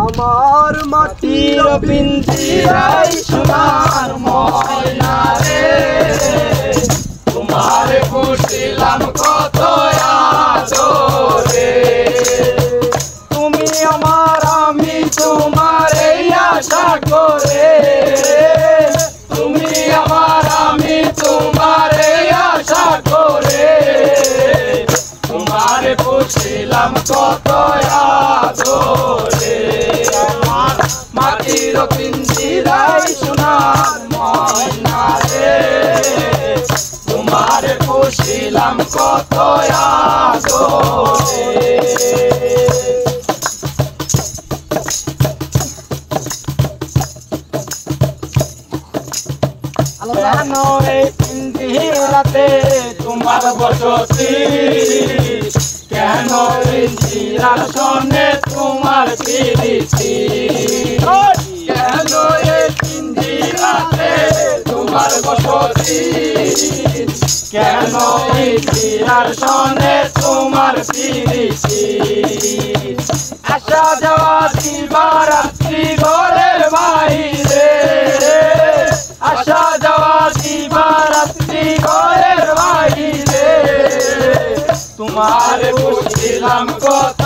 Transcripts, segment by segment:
আমার মাটির পিঞ্জিরায় সোনার ময়না রে তোমার পুষিলাম কত আদরে তুমি আমার আমি তোমার এই আশা করে তুমি আমার আমি তোমার এই আশা করে তোমার পুষিলাম কত আদরে আমার মাটির পিঞ্জিরায় সোনার ময়না রে তোমার পুষিলাম কত আদরে কেন এই পিঞ্জিরাতে তোমার বসতি কেন পিঞ্জিরার সনে তোমার প্রীতি কেন এই পিঞ্জিরাতে তোমার বসতি কেন পিঞ্জিরার সনে তোমার প্রীতি আসা যাওয়া দিবারাত্রি ঘরের বাইরে আসা যাওয়া দিবারাত্রি ঘরের বাইরে তোমার পুষিলাম কত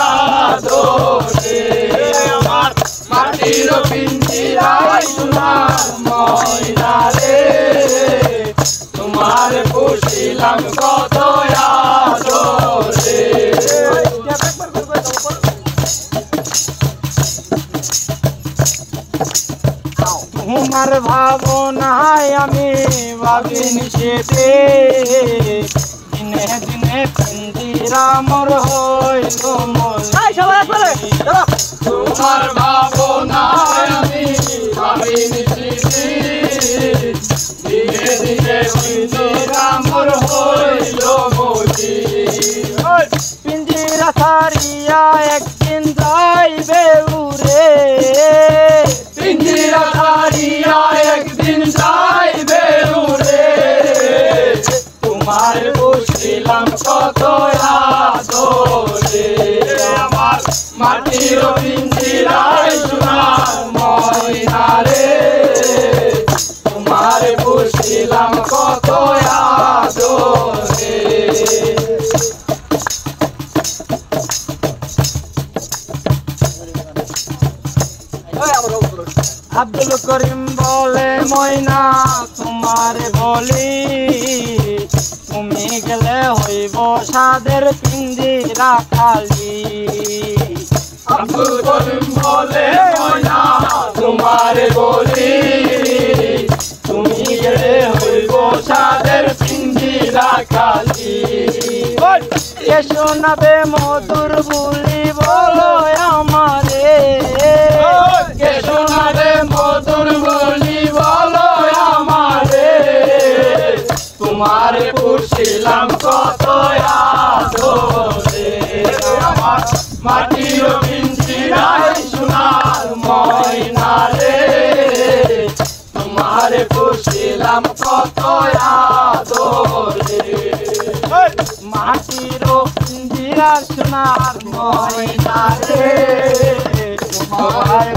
আদরে আমার মাটির পিঞ্জিরায় সোনার ময়না রে তোমার পুষিলাম কত আদরে তোমার ভাবনায় আমি ভাবিনি সেতে দিনে দিনে পিঞ্জিরা মোর হইল তোমার ভাবনায় আমি ভাবিনি সেতে দিনে দিনে পিঞ্জিরা মোর হইল মলি পিঞ্জিরা ছাড়িয়া একদিন যাইবে উড়ে পিঞ্জিরা ছাড়িয়া একদিন যাইবে উড়ে তোমার পুষিলাম কত আদরে আমার মাটির পিঞ্জিরায় সোনার ময়না রে তোমার পুষিলাম কত আদরে আব্দুল করিম বলে ময়না তোমার বলি তুমি গেলে হইব সাদের পিঞ্জিরা খালি আব্দুল করিম বলে ময়না তোমার বলি তুমি গেলে হইব সাদের পিঞ্জিরা খালি কে শোনাবে মধুর বুলি বলো আমারে কে শোনাবে মধুর বলি বলো আমারে তোমার পুষিলাম কত আদরে আমার মাটির পিঞ্জিরায় সোনার ময়না রে তোমার পুষিলাম কত আদরে মাটির পিঞ্জিরা সোনার ময়না রে তোমার